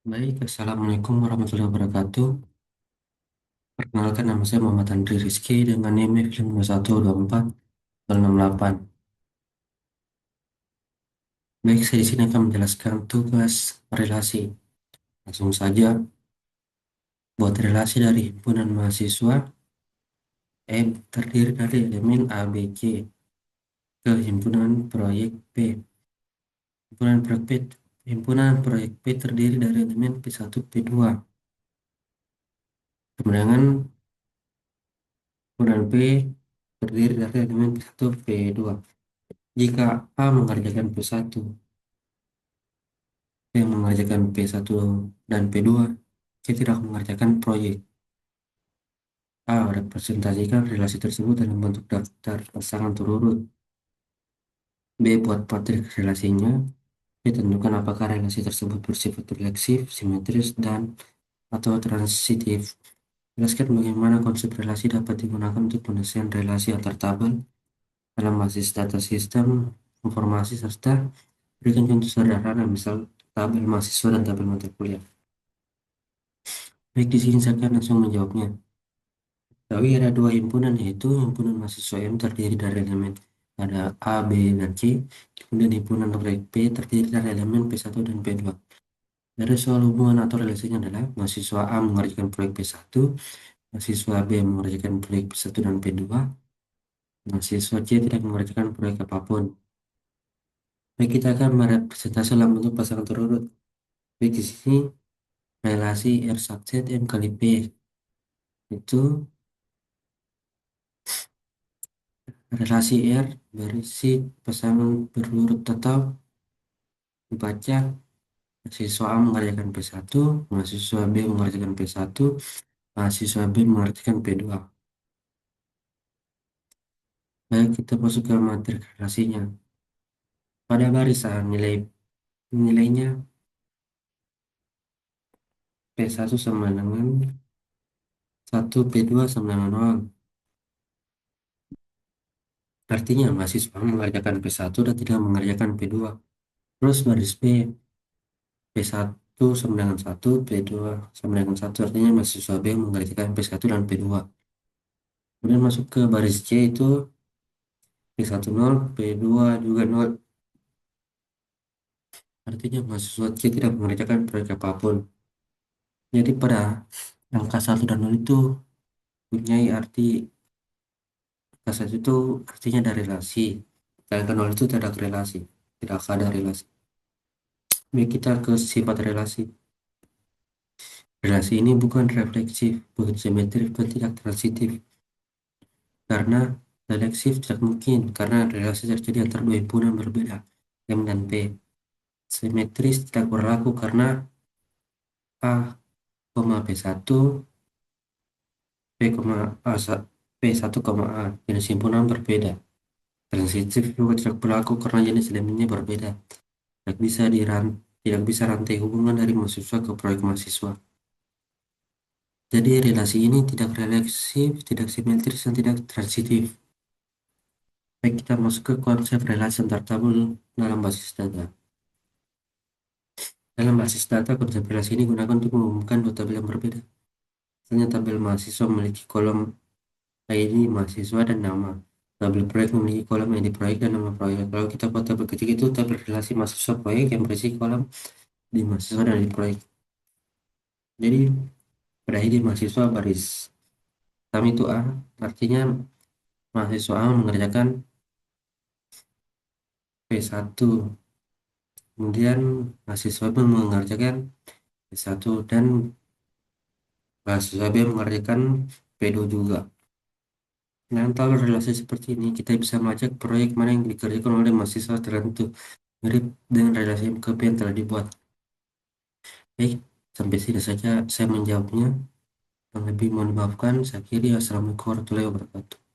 Baik, Assalamualaikum warahmatullahi wabarakatuh. Perkenalkan nama saya Muhammad Andri Rizky dengan NIM film 2124-068. Baik, saya di sini akan menjelaskan tugas relasi. Langsung saja, buat relasi dari himpunan mahasiswa terdiri dari elemen A, B, C ke himpunan proyek P. Himpunan proyek P, himpunan proyek P terdiri dari elemen P1, P2. Kemudian himpunan P terdiri dari elemen P1, P2. Jika A mengerjakan P1, yang mengerjakan P1 dan P2, saya tidak mengerjakan proyek. A. Representasikan relasi tersebut dalam bentuk daftar pasangan terurut. B. Buat matrik relasinya. C. Tentukan apakah relasi tersebut bersifat refleksif, simetris, dan atau transitif. Jelaskan bagaimana konsep relasi dapat digunakan untuk penyelesaian relasi antar tabel dalam basis data sistem informasi serta berikan contoh sederhana misal tabel mahasiswa dan tabel mata kuliah. Baik, di sini saya akan langsung menjawabnya. Tapi ada dua himpunan, yaitu himpunan mahasiswa M terdiri dari elemen ada A, B, dan C. Kemudian himpunan proyek P terdiri dari elemen P1 dan P2. Dari soal hubungan atau relasinya adalah mahasiswa A mengerjakan proyek P1, mahasiswa B mengerjakan proyek P1 dan P2, mahasiswa C tidak mengerjakan proyek apapun. Baik, kita akan merepresentasi dalam bentuk pasangan terurut. Baik, di sini relasi R sub Z M kali P itu relasi R berisi pasangan berurut tetap dibaca mahasiswa A mengerjakan P1, mahasiswa B mengerjakan P1, mahasiswa B mengerjakan P2. Baik, kita masuk ke materi relasinya. Pada barisan nilainya P1 sama dengan 1, P2 sama dengan 0. Artinya mahasiswa A mengerjakan P1 dan tidak mengerjakan P2. Terus baris B, P1 sama dengan 1, P2 sama dengan 1. Artinya mahasiswa B mengerjakan P1 dan P2. Kemudian masuk ke baris C itu P1 0, P2 juga 0. Artinya mahasiswa C tidak mengerjakan proyek apapun. Jadi pada angka 1 dan 0 itu punya arti, angka 1 itu artinya ada relasi. Dan angka 0 itu tidak ada relasi. Tidak ada relasi. Baik, kita ke sifat relasi. Relasi ini bukan refleksif, bukan simetris, bukan tidak transitif. Karena refleksif tidak mungkin, karena relasi terjadi antara dua himpunan berbeda, M dan P. Simetris tidak berlaku karena A, P1, P, A, P1, A jenis himpunan berbeda. Transitif juga tidak berlaku karena jenis elemennya berbeda. Tidak bisa rantai hubungan dari mahasiswa ke proyek mahasiswa. Jadi relasi ini tidak refleksif, tidak simetris, dan tidak transitif. Baik, kita masuk ke konsep relasi antar tabel dalam basis data. Dalam basis data, konsep relasi ini digunakan untuk menghubungkan dua tabel yang berbeda. Misalnya tabel mahasiswa memiliki kolom ID mahasiswa dan nama. Tabel proyek memiliki kolom ID proyek dan nama proyek. Kalau kita buat tabel ketiga itu tabel relasi mahasiswa proyek yang berisi kolom di mahasiswa dan di proyek. Jadi pada ID mahasiswa baris kami itu A, artinya mahasiswa A mengerjakan P1. Kemudian mahasiswa B mengerjakan P1 dan mahasiswa B mengerjakan P2 juga. Nah, kalau relasi seperti ini, kita bisa melacak proyek mana yang dikerjakan oleh mahasiswa tertentu, mirip dengan relasi MKP yang telah dibuat. Baik, sampai sini saja saya menjawabnya. Yang lebih mohon dimaafkan, saya akhiri. Assalamualaikum warahmatullahi wabarakatuh.